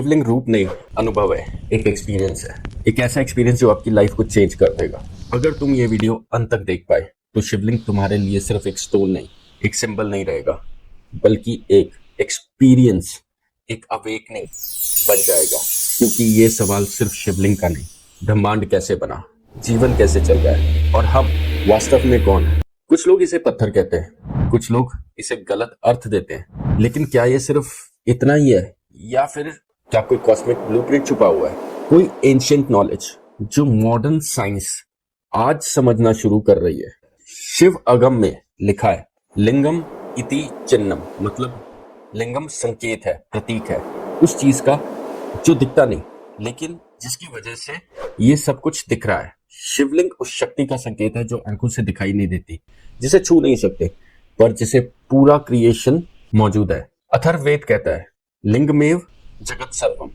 शिवलिंग रूप नहीं, अनुभव है, एक एक्सपीरियंस है। एक ऐसा एक्सपीरियंस जो आपकी लाइफ को चेंज कर देगा। अगर तुम ये वीडियो अंत तक देख पाए तो शिवलिंग तुम्हारे लिए सिर्फ एक स्टोन नहीं, एक सिंबल नहीं रहेगा, बल्कि एक एक्सपीरियंस, एक अवेकनिंग बन जाएगा। क्योंकि ये सवाल सिर्फ शिवलिंग का नहीं, ब्रह्मांड कैसे बना, जीवन कैसे चल रहा है और हम वास्तव में कौन है। कुछ लोग इसे पत्थर कहते हैं, कुछ लोग इसे गलत अर्थ देते हैं, लेकिन क्या ये सिर्फ इतना ही है या फिर क्या कोई कॉस्मिक ब्लूप्रिंट छुपा हुआ है, कोई एंशिएंट नॉलेज जो मॉडर्न साइंस आज समझना शुरू कर रही है। शिव अगम में लिखा है लिंगम इति चिन्हम, मतलब लिंगम संकेत है, प्रतीक है उस चीज का जो दिखता नहीं लेकिन जिसकी वजह से ये सब कुछ दिख रहा है। शिवलिंग उस शक्ति का संकेत है जो आंखों से दिखाई नहीं देती, जिसे छू नहीं सकते, पर जिसे पूरा क्रिएशन मौजूद है। अथर्ववेद कहता है लिंगमेव जगत सर्वम,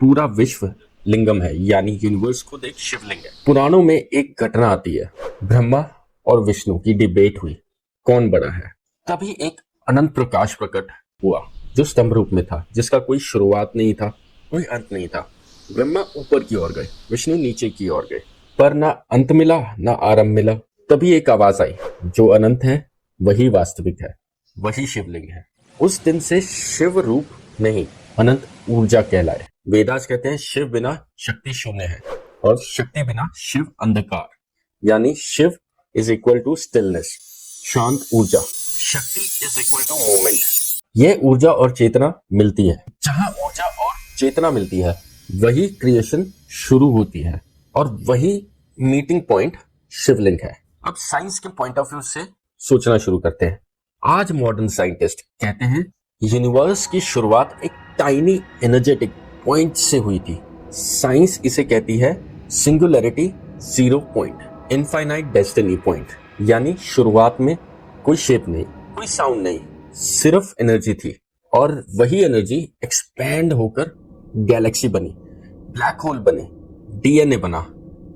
पूरा विश्व लिंगम है, यानी यूनिवर्स खुद एक शिवलिंग है। पुराणों में एक घटना आती है, ब्रह्मा और विष्णु की डिबेट हुई, कौन बड़ा है। तभी एक अनंत प्रकाश प्रकट हुआ जो स्तंभ रूप में था, जिसका कोई शुरुआत नहीं था, कोई अंत नहीं था। ब्रह्मा ऊपर की ओर गए, विष्णु नीचे की ओर गए, पर ना अंत मिला ना आरंभ मिला। तभी एक आवाज आई, जो अनंत है वही वास्तविक है, वही शिवलिंग है। उस दिन से शिव रूप नहीं, अनंत ऊर्जा कहलाए। वेदास कहते हैं शिव बिना शक्ति शून्य है और शक्ति बिना शिव अंधकार, यानी Shiva is equal to stillness, शांत ऊर्जा। शक्ति इज इक्वल टू मूवमेंट। ये ऊर्जा और चेतना मिलती है, जहां ऊर्जा और चेतना मिलती है वही क्रिएशन शुरू होती है और वही मीटिंग पॉइंट शिवलिंग है। अब साइंस के पॉइंट ऑफ व्यू से सोचना शुरू करते हैं। आज मॉडर्न साइंटिस्ट कहते हैं यूनिवर्स की शुरुआत एक टाइनी एनर्जेटिक पॉइंट से हुई थी। साइंस इसे कहती है singularity zero point, infinite destiny point, यानी शुरुआत में कोई शेप नहीं, कोई साउंड नहीं, सिर्फ एनर्जी थी और वही एनर्जी एक्सपैंड होकर गैलेक्सी बनी, ब्लैक होल बने, डीएनए बना,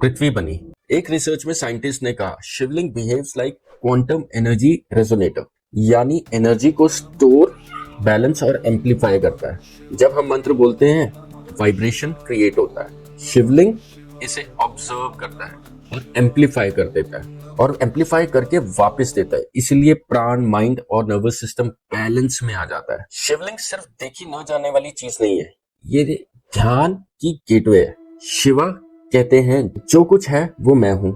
पृथ्वी बनी। एक रिसर्च में साइंटिस्ट ने कहा Shivling behaves like quantum energy resonator, यानी एनर्जी को स्टोर, बैलेंस और एम्पलीफाई करता है। जब हम मंत्र बोलते हैं वाइब्रेशन क्रिएट होता है, शिवलिंग इसे ऑब्जर्व करता है और एम्पलीफाई कर देता है और एम्पलीफाई करके वापस देता है। इसलिए प्राण, माइंड और नर्वस सिस्टम बैलेंस में आ जाता है। शिवलिंग सिर्फ देखी न जाने वाली चीज नहीं है, ये ध्यान की गेटवे है। शिवा कहते हैं जो कुछ है वो मैं हूँ,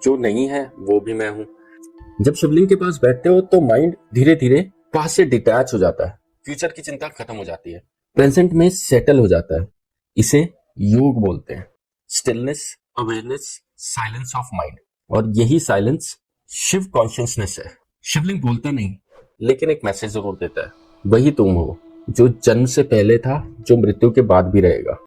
जो नहीं है वो भी मैं हूँ। जब शिवलिंग के पास बैठते हो तो माइंड धीरे धीरे पास से डिटैच हो जाता है, फ्यूचर की चिंता खत्म हो जाती है, प्रेजेंट में सेटल हो जाता है। इसे योग बोलते हैं, stillness, awareness, silence of mind. और यही साइलेंस शिव कॉन्शियसनेस है। शिवलिंग बोलता नहीं लेकिन एक मैसेज जरूर देता है, वही तुम हो जो जन्म से पहले था, जो मृत्यु के बाद भी रहेगा।